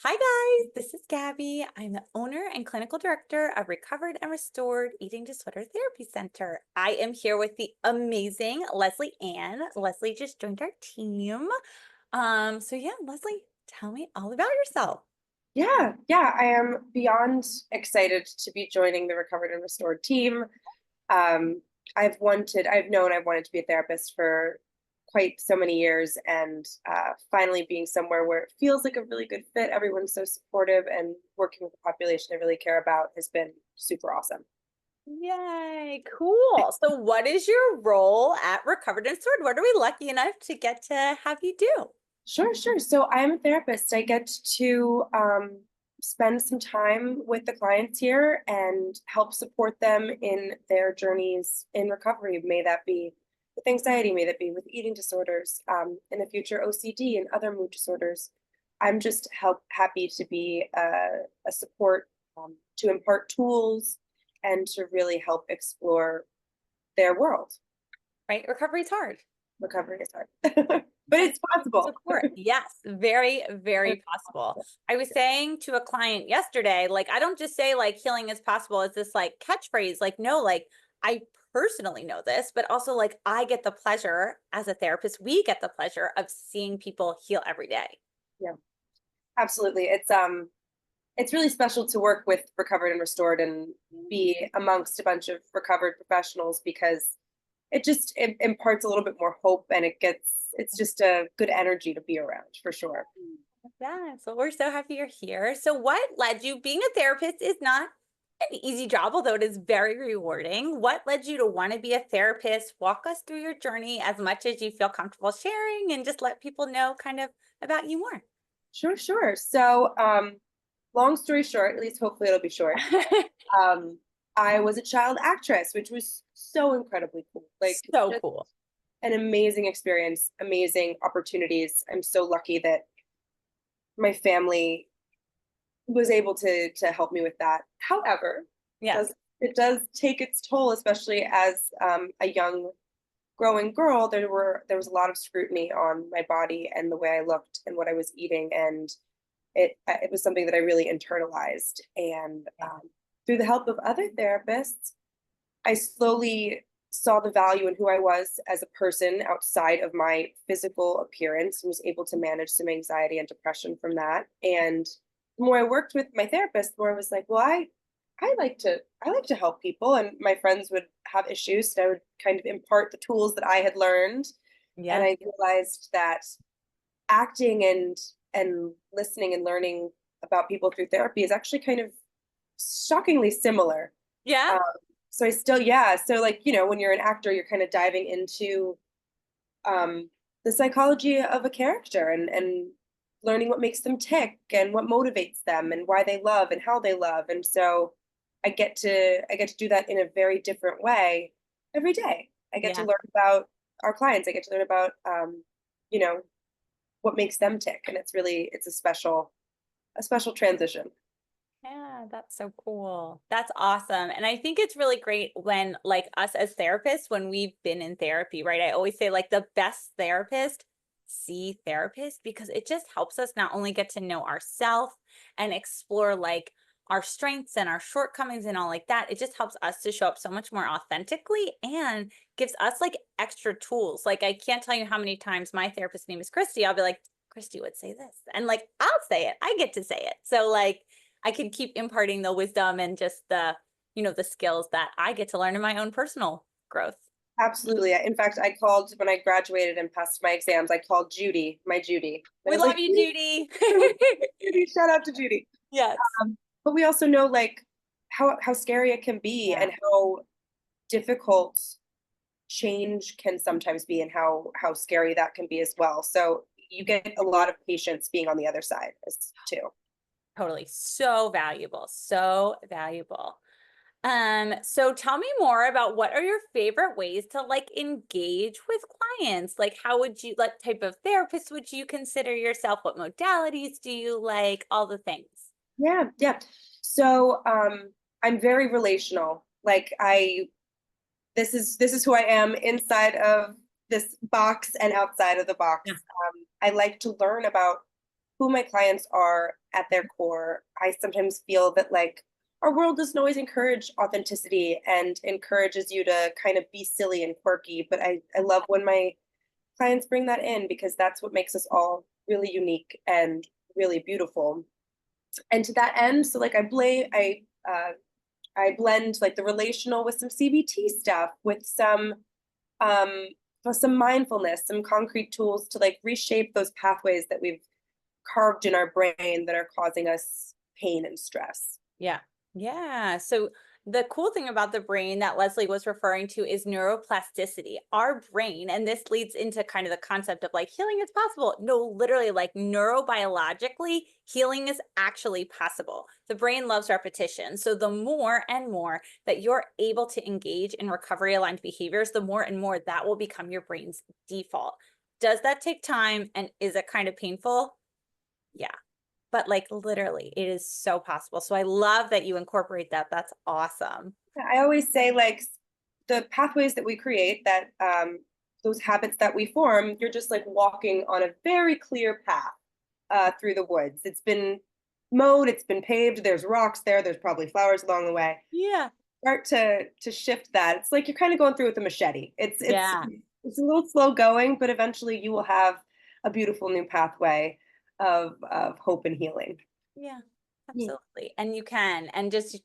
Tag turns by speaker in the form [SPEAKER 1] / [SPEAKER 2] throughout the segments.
[SPEAKER 1] Hi guys, this is Gabby. I'm the owner and clinical director of Recovered and Restored Eating Disorder Therapy Center. I am here with the amazing Leslie Ann. Leslie just joined our team. Leslie, tell me all about yourself.
[SPEAKER 2] Yeah, I am beyond excited to be joining the Recovered and Restored team. Um, I've wanted to be a therapist for quite so many years, and finally being somewhere where it feels like a really good fit. Everyone's so supportive, and working with the population I really care about has been super awesome.
[SPEAKER 1] Yay, cool. So what is your role at Recovered and Restored? What are we lucky enough to get to have you do?
[SPEAKER 2] Sure. So I am a therapist. I get to spend some time with the clients here and help support them in their journeys in recovery. May that be with anxiety, may that be with eating disorders, in the future OCD and other mood disorders. I'm just happy to be a support, to impart tools and to really help explore their world.
[SPEAKER 1] Right? Recovery is hard.
[SPEAKER 2] Recovery is hard, but it's possible.
[SPEAKER 1] Support. Yes, very, very possible. I was saying to a client yesterday, like, I don't just say like healing is possible. It's this like catchphrase, like, no, like I personally know this, but also like I get the pleasure as a therapist, we get the pleasure of seeing people heal every day.
[SPEAKER 2] Yeah. Absolutely. It's really special to work with Recovered and Restored and be amongst a bunch of recovered professionals because it imparts a little bit more hope, and it's just a good energy to be around for sure.
[SPEAKER 1] Yeah, so we're so happy you're here. So what led you, being a therapist is not an easy job, although it is very rewarding. What led you to want to be a therapist? Walk us through your journey as much as you feel comfortable sharing and just let people know kind of about you more.
[SPEAKER 2] Sure. So long story short, at least hopefully it'll be short. Um I was a child actress, which was so incredibly cool. Like
[SPEAKER 1] So
[SPEAKER 2] just
[SPEAKER 1] cool.
[SPEAKER 2] an amazing experience, amazing opportunities. I'm so lucky that my family was able to help me with that. However,
[SPEAKER 1] Yes.
[SPEAKER 2] does it does take its toll, especially as a young growing girl. There was a lot of scrutiny on my body and the way I looked and what I was eating, and it was something that I really internalized. And through the help of other therapists, I slowly saw the value in who I was as a person outside of my physical appearance, and was able to manage some anxiety and depression from that. And the more I worked with my therapist, the more I was like, well, I like to help people, and my friends would have issues, so I would kind of impart the tools that I had learned. And
[SPEAKER 1] Yes.
[SPEAKER 2] I realized that acting and listening and learning about people through therapy is actually kind of shockingly similar.
[SPEAKER 1] Yeah.
[SPEAKER 2] Um, so I still, yeah. So like, when you're an actor, you're kind of diving into the psychology of a character, and learning what makes them tick and what motivates them and why they love and how they love. And so I get to do that in a very different way every day. I get to
[SPEAKER 1] Yeah.
[SPEAKER 2] learn about our clients. I get to learn about you know, what makes them tick. And it's a special transition.
[SPEAKER 1] Yeah, that's so cool. That's awesome. And I think it's really great when, like, us as therapists, when we've been in therapy, right? I always say, like, the best therapist see therapist because it just helps us not only get to know ourselves and explore like our strengths and our shortcomings and all like that. It just helps us to show up so much more authentically and gives us like extra tools. Like, I can't tell you how many times my therapist's name is Christy. I'll be like, Christy would say this. And like, I'll say it. I get to say it. So, like, I can keep imparting the wisdom and just the skills that I get to learn in my own personal growth.
[SPEAKER 2] Absolutely. In fact, I called when I graduated and passed my exams. I called Judy, my Judy. I
[SPEAKER 1] We
[SPEAKER 2] was
[SPEAKER 1] love
[SPEAKER 2] like,
[SPEAKER 1] you, Judy.
[SPEAKER 2] Judy, shout out to Judy.
[SPEAKER 1] Yes.
[SPEAKER 2] But we also know like how scary it can be,
[SPEAKER 1] Yeah.
[SPEAKER 2] and how difficult change can sometimes be, and how scary that can be as well. So you get a lot of patience being on the other side as too.
[SPEAKER 1] Totally. So valuable. So valuable. So tell me more about what are your favorite ways to like engage with clients? Like, how would you, like, type of therapist would you consider yourself? What modalities do you like? All the things.
[SPEAKER 2] Yeah. So I'm very relational. Like this is who I am inside of this box and outside of the box. I like to learn about who my clients are at their core, I sometimes feel that like our world doesn't always encourage authenticity and encourages you to kind of be silly and quirky. But I love when my clients bring that in because that's what makes us all really unique and really beautiful. And to that end, so like I blend like the relational with some CBT stuff, um, with some mindfulness, some concrete tools to like reshape those pathways that we've carved in our brain that are causing us pain and stress.
[SPEAKER 1] Yeah. Yeah. So the cool thing about the brain that Leslie was referring to is neuroplasticity. Our brain, and this leads into kind of the concept of like healing is possible. No, literally, like neurobiologically, healing is actually possible. The brain loves repetition. So the more and more that you're able to engage in recovery aligned behaviors, the more and more that will become your brain's default. Does that take time? And is it kind of painful? Yeah. But like literally, it is so possible. So I love that you incorporate that. That's awesome.
[SPEAKER 2] I always say like the pathways that we create, that those habits that we form, you're just like walking on a very clear path through the woods. It's been mowed, it's been paved, there's rocks there, there's probably flowers along the way.
[SPEAKER 1] Yeah.
[SPEAKER 2] Start to shift that. It's like you're kind of going through with a machete.
[SPEAKER 1] Yeah.
[SPEAKER 2] It's a little slow going, but eventually you will have a beautiful new pathway of hope and healing.
[SPEAKER 1] Yeah.
[SPEAKER 2] Yeah.
[SPEAKER 1] Absolutely. And you can, and just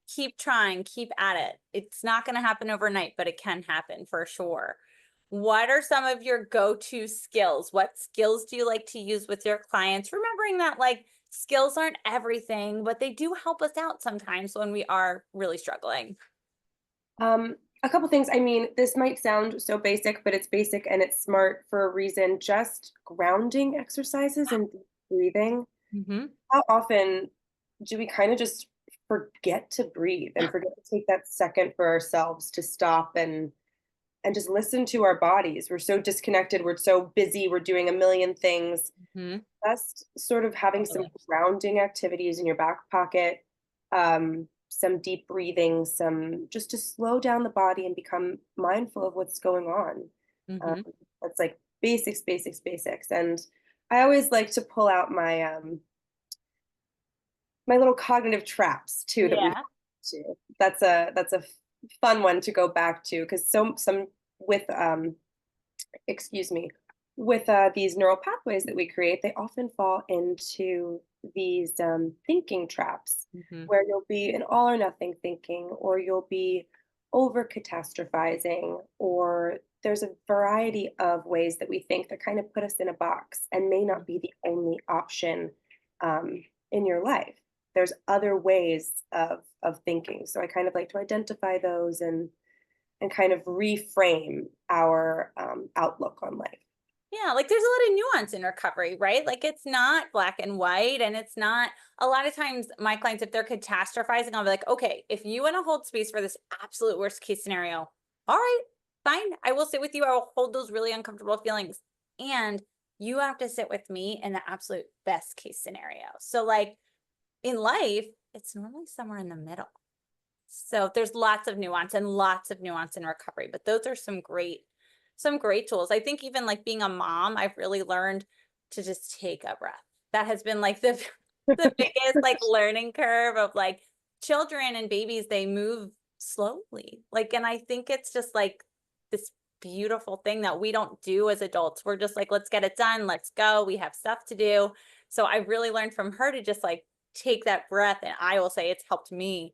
[SPEAKER 1] keep trying, keep at it. It's not going to happen overnight, but it can happen for sure. What are some of your go-to skills? What skills do you like to use with your clients? Remembering that like skills aren't everything, but they do help us out sometimes when we are really struggling.
[SPEAKER 2] A couple things. I mean, this might sound so basic, but it's basic and it's smart for a reason. Just grounding exercises and deep breathing.
[SPEAKER 1] Mm-hmm.
[SPEAKER 2] How often do we kind of just forget to breathe and forget to take that second for ourselves to stop and just listen to our bodies? We're so disconnected, we're so busy, we're doing a million things.
[SPEAKER 1] Mm-hmm.
[SPEAKER 2] Just sort of having some grounding activities in your back pocket, some deep breathing, some just to slow down the body and become mindful of what's going on. Um,
[SPEAKER 1] Mm-hmm.
[SPEAKER 2] that's like basics, basics, basics. And I always like to pull out my little cognitive traps too that we've
[SPEAKER 1] Yeah.
[SPEAKER 2] to. That's a fun one to go back to because some with excuse me, with these neural pathways that we create, they often fall into these thinking traps
[SPEAKER 1] Mm-hmm.
[SPEAKER 2] where you'll be in all or nothing thinking, or you'll be over catastrophizing, or there's a variety of ways that we think that kind of put us in a box and may not be the only option in your life. There's other ways of thinking. So I kind of like to identify those and kind of reframe our outlook on life.
[SPEAKER 1] Yeah, like there's a lot of nuance in recovery, right? Like it's not black and white, and it's not a lot of times my clients, if they're catastrophizing, I'll be like, okay, if you want to hold space for this absolute worst case scenario, all right, fine. I will sit with you. I will hold those really uncomfortable feelings. And you have to sit with me in the absolute best case scenario. So, like in life, it's normally somewhere in the middle. So there's lots of nuance and lots of nuance in recovery, but those are some great tools. I think even like being a mom, I've really learned to just take a breath. That has been like the the biggest like learning curve of like children and babies, they move slowly. Like, and I think it's just like this beautiful thing that we don't do as adults. We're just like, let's get it done, let's go. We have stuff to do. So I really learned from her to just like take that breath. And I will say it's helped me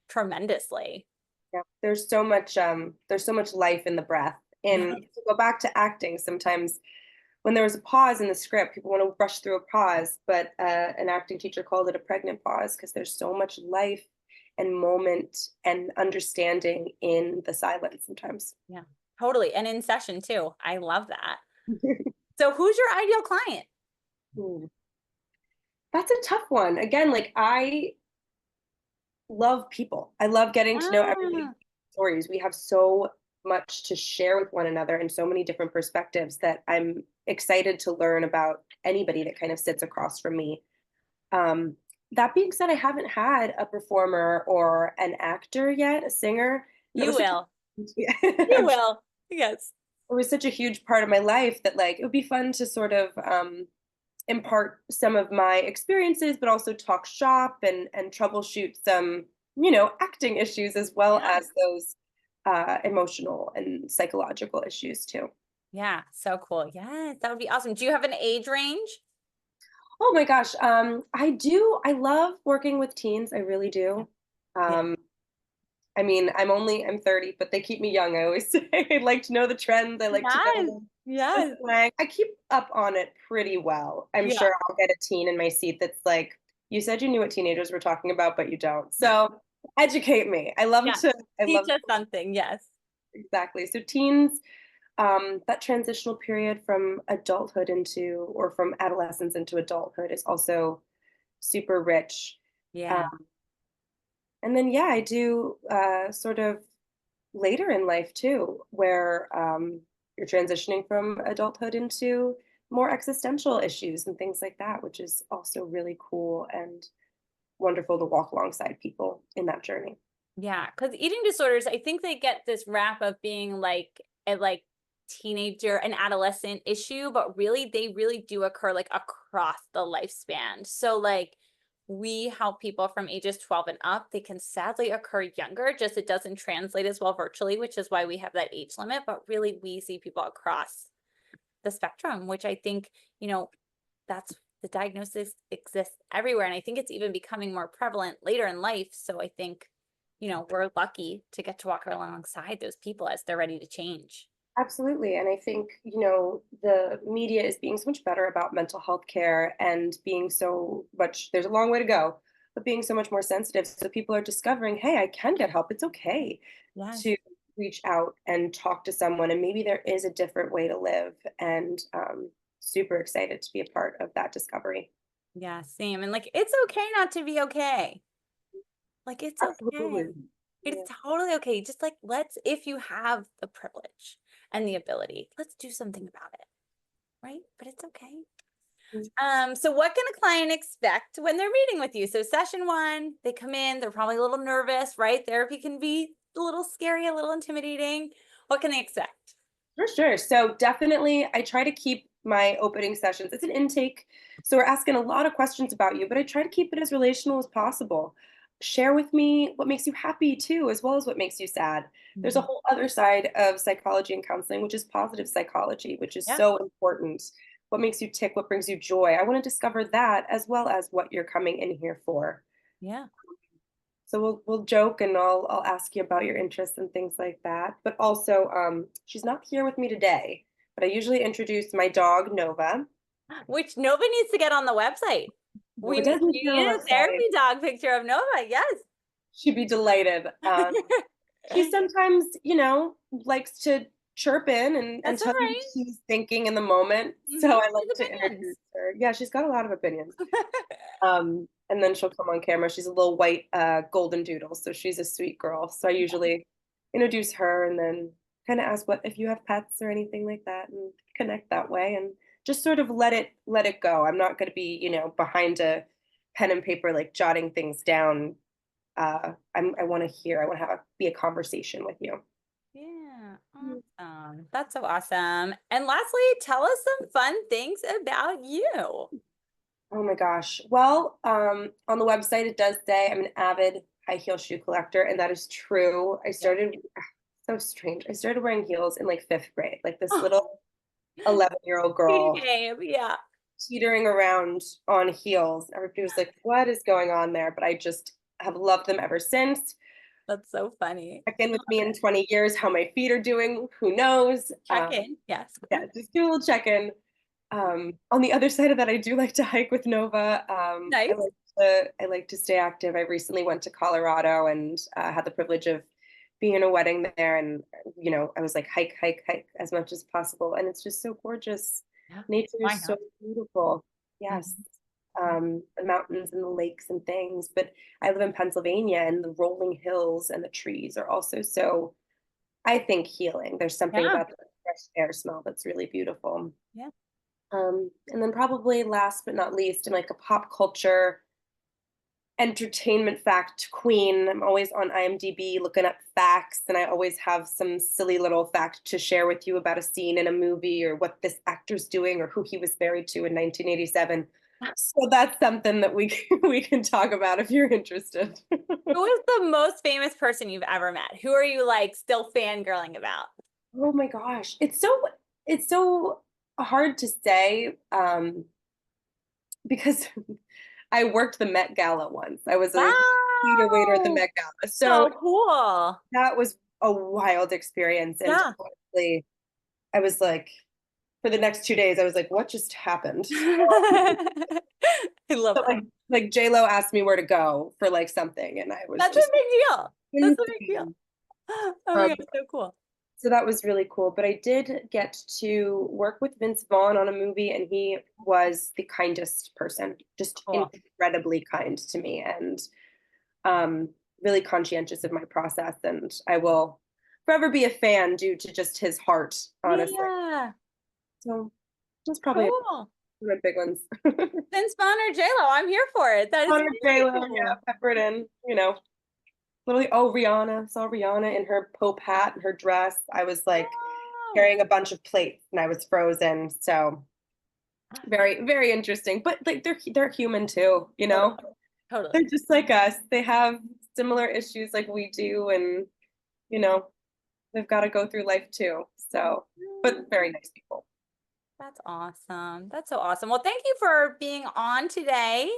[SPEAKER 1] tremendously.
[SPEAKER 2] Yeah, there's so much life in the breath.
[SPEAKER 1] Yeah.
[SPEAKER 2] And to go back to acting, sometimes when there was a pause in the script, people want to rush through a pause, but an acting teacher called it a pregnant pause because there's so much life and moment and understanding in the silence sometimes.
[SPEAKER 1] Yeah, totally. And in session too. I love that. So who's your ideal client?
[SPEAKER 2] Hmm. That's a tough one. Again, like I love people. I love getting to know everybody's
[SPEAKER 1] Ah,
[SPEAKER 2] stories. We have so much to share with one another and so many different perspectives that I'm excited to learn about anybody that kind of sits across from me. Um, that being said, I haven't had a performer or an actor yet, a singer. That
[SPEAKER 1] you
[SPEAKER 2] was such
[SPEAKER 1] will.
[SPEAKER 2] a,
[SPEAKER 1] You will. Yes.
[SPEAKER 2] it was such a huge part of my life that like it would be fun to sort of impart some of my experiences, but also talk shop and troubleshoot some, acting issues as well
[SPEAKER 1] Yeah.
[SPEAKER 2] as those emotional and psychological issues too.
[SPEAKER 1] Yeah. So cool. Yes, that would be awesome. Do you have an age range?
[SPEAKER 2] Oh my gosh, I do. I love working with teens. I really
[SPEAKER 1] Yeah.
[SPEAKER 2] do.
[SPEAKER 1] Yeah.
[SPEAKER 2] Um, I'm 30, but they keep me young. I always say I like to know the trends. I like to
[SPEAKER 1] Yes.
[SPEAKER 2] know the
[SPEAKER 1] Yes.
[SPEAKER 2] slang. I keep up on it pretty well. I'm
[SPEAKER 1] Yeah.
[SPEAKER 2] sure I'll get a teen in my seat that's like, you said you knew what teenagers were talking about, but you don't. So educate me.
[SPEAKER 1] Yeah.
[SPEAKER 2] I
[SPEAKER 1] Teach
[SPEAKER 2] love
[SPEAKER 1] us something. Yes.
[SPEAKER 2] exactly. So teens, that transitional period from adulthood into, or from adolescence into adulthood is also super rich.
[SPEAKER 1] Yeah.
[SPEAKER 2] Um, and then, yeah, I do sort of later in life too, where you're transitioning from adulthood into more existential issues and things like that, which is also really cool and wonderful to walk alongside people in that journey.
[SPEAKER 1] Yeah, because eating disorders, I think they get this rap of being like a teenager and adolescent issue, but really they really do occur like across the lifespan. So like we help people from ages 12 and up. They can sadly occur younger, just it doesn't translate as well virtually, which is why we have that age limit. But really we see people across the spectrum, which I think, that's the diagnosis exists everywhere. And I think it's even becoming more prevalent later in life. So I think, we're lucky to get to walk alongside those people as they're ready to change.
[SPEAKER 2] Absolutely. And I think, the media is being so much better about mental health care and being so much, there's a long way to go, but being so much more sensitive. So people are discovering, hey, I can get help. It's okay
[SPEAKER 1] Yes.
[SPEAKER 2] to reach out and talk to someone. And maybe there is a different way to live. And super excited to be a part of that discovery.
[SPEAKER 1] Yeah, same. And like, it's okay not to be okay. Like, it's okay.
[SPEAKER 2] Absolutely.
[SPEAKER 1] It's
[SPEAKER 2] Yeah.
[SPEAKER 1] totally okay. Just like, if you have the privilege and the ability, let's do something about it. Right. But it's okay. So what can a client expect when they're meeting with you? So session one, they come in, they're probably a little nervous, right? Therapy can be a little scary, a little intimidating. What can they expect?
[SPEAKER 2] For sure. So definitely, I try to keep my opening sessions. It's an intake, so we're asking a lot of questions about you, but I try to keep it as relational as possible. Share with me what makes you happy too, as well as what makes you sad. There's a
[SPEAKER 1] Mhm.
[SPEAKER 2] whole other side of psychology and counseling, which is positive psychology, which is
[SPEAKER 1] Yeah.
[SPEAKER 2] so important. What makes you tick? What brings you joy? I want to discover that as well as what you're coming in here for.
[SPEAKER 1] Yeah.
[SPEAKER 2] So we'll joke and I'll ask you about your interests and things like that. But also, she's not here with me today, but I usually introduce my dog Nova.
[SPEAKER 1] Which Nova needs to get on the website.
[SPEAKER 2] Nova does need to
[SPEAKER 1] We
[SPEAKER 2] be on
[SPEAKER 1] need
[SPEAKER 2] the
[SPEAKER 1] a
[SPEAKER 2] website.
[SPEAKER 1] therapy dog picture of Nova. Yes.
[SPEAKER 2] She'd be delighted. She sometimes, likes to chirp in and
[SPEAKER 1] That's all
[SPEAKER 2] tell me what
[SPEAKER 1] right.
[SPEAKER 2] she's thinking in the moment. So
[SPEAKER 1] Mhm.
[SPEAKER 2] I
[SPEAKER 1] She
[SPEAKER 2] like
[SPEAKER 1] has
[SPEAKER 2] to introduce
[SPEAKER 1] opinions.
[SPEAKER 2] her. Yeah, she's got a lot of opinions. And then she'll come on camera. She's a little white golden doodle, so she's a sweet girl. So I usually introduce her and then kind of ask what if you have pets or anything like that, and connect that way, and just sort of let it go. I'm not going to be, behind a pen and paper like jotting things down. I want to hear. I want to be a conversation with you.
[SPEAKER 1] Yeah,
[SPEAKER 2] Mm.
[SPEAKER 1] awesome. That's so awesome. And lastly, tell us some fun things about you.
[SPEAKER 2] Oh my gosh. Well, on the website it does say I'm an avid high heel shoe collector, and that is true. I
[SPEAKER 1] Yeah.
[SPEAKER 2] started so strange. I started wearing heels in like fifth grade, like this
[SPEAKER 1] Oh,
[SPEAKER 2] little 11-year-old
[SPEAKER 1] Katie
[SPEAKER 2] girl
[SPEAKER 1] babe. Yeah.
[SPEAKER 2] teetering around on heels. Everybody was like, "What is going on there?" But I just have loved them ever since.
[SPEAKER 1] That's so funny.
[SPEAKER 2] Check in with
[SPEAKER 1] Love
[SPEAKER 2] me in
[SPEAKER 1] it.
[SPEAKER 2] 20 years, how my feet are doing. Who knows?
[SPEAKER 1] Check in. Yes.
[SPEAKER 2] Yeah, just do a little check in. On the other side of that, I do like to hike with Nova.
[SPEAKER 1] Nice.
[SPEAKER 2] I like to stay active. I recently went to Colorado and had the privilege of being in a wedding there, and I was like hike, hike, hike as much as possible, and it's just so gorgeous.
[SPEAKER 1] Yeah.
[SPEAKER 2] Nature
[SPEAKER 1] Why
[SPEAKER 2] is so
[SPEAKER 1] not?
[SPEAKER 2] beautiful. Yes,
[SPEAKER 1] Mhm.
[SPEAKER 2] the mountains and the lakes and things. But I live in Pennsylvania, and the rolling hills and the trees are also so, I think, healing. There's something
[SPEAKER 1] Yeah.
[SPEAKER 2] about the fresh air smell that's really beautiful.
[SPEAKER 1] Yeah.
[SPEAKER 2] And then probably last but not least, in like a pop culture entertainment fact queen. I'm always on IMDb looking up facts, and I always have some silly little fact to share with you about a scene in a movie or what this actor's doing or who he was married to in 1987. So that's something that we can talk about if you're interested.
[SPEAKER 1] Who is the most famous person you've ever met? Who are you like still fangirling about?
[SPEAKER 2] Oh my gosh, it's so hard to say because I worked the Met Gala once. I was a theater waiter at the
[SPEAKER 1] Wow.
[SPEAKER 2] Met Gala, so
[SPEAKER 1] So cool.
[SPEAKER 2] that was a wild experience. And
[SPEAKER 1] Yeah.
[SPEAKER 2] honestly, I was like, for the next 2 days, I was like, what just happened?
[SPEAKER 1] I love
[SPEAKER 2] So
[SPEAKER 1] that.
[SPEAKER 2] like J Lo asked me where to go for like something, and I was
[SPEAKER 1] That's a
[SPEAKER 2] just
[SPEAKER 1] big deal. That's a big deal.
[SPEAKER 2] insane.
[SPEAKER 1] Oh my
[SPEAKER 2] Um,
[SPEAKER 1] God, so cool.
[SPEAKER 2] so that was really cool. But I did get to work with Vince Vaughn on a movie, and he was the kindest person, just
[SPEAKER 1] Cool.
[SPEAKER 2] incredibly kind to me, and um, really conscientious of my process. And I will forever be a fan due to just his heart, honestly.
[SPEAKER 1] Yeah.
[SPEAKER 2] So that's probably
[SPEAKER 1] Cool.
[SPEAKER 2] one of the big ones.
[SPEAKER 1] Vince Vaughn or J-Lo, I'm here for it. That is
[SPEAKER 2] Honor
[SPEAKER 1] really
[SPEAKER 2] J-Lo, yeah,
[SPEAKER 1] cool.
[SPEAKER 2] pepper it in, literally, oh, Rihanna, saw Rihanna in her Pope hat and her dress. I was like
[SPEAKER 1] Oh.
[SPEAKER 2] carrying a bunch of plates and I was frozen. So very, very interesting. But like they're human too, you
[SPEAKER 1] Totally.
[SPEAKER 2] know? They're
[SPEAKER 1] Totally.
[SPEAKER 2] just like us. They have similar issues like we do, and you know, they've got to go through life too. So, but very nice people.
[SPEAKER 1] That's awesome. That's so awesome. Well, thank you for being on today.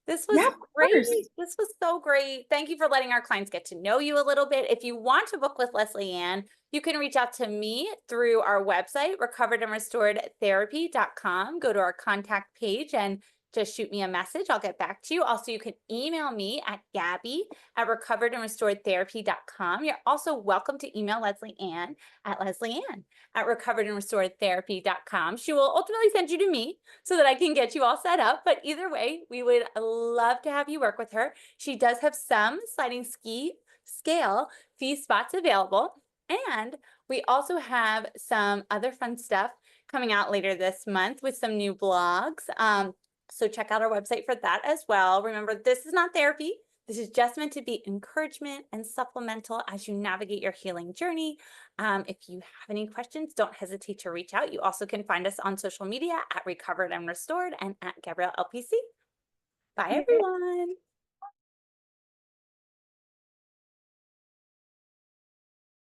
[SPEAKER 1] This was
[SPEAKER 2] Yeah, of
[SPEAKER 1] great.
[SPEAKER 2] course.
[SPEAKER 1] This was so great. Thank you for letting our clients get to know you a little bit. If you want to book with Leslie Ann, you can reach out to me through our website, recoveredandrestoredtherapy.com. Go to our contact page and just shoot me a message. I'll get back to you. Also, you can email me at gabby@recoveredandrestoredtherapy.com. You're also welcome to email Leslie Ann at leslieann@recoveredandrestoredtherapy.com. She will ultimately send you to me so that I can get you all set up. But either way, we would love to have you work with her. She does have some sliding scale fee spots available. And we also have some other fun stuff coming out later this month with some new blogs. So check out our website for that as well. Remember, this is not therapy. This is just meant to be encouragement and supplemental as you navigate your healing journey. If you have any questions, don't hesitate to reach out. You also can find us on social media at Recovered and Restored and at Gabrielle LPC. Bye, everyone.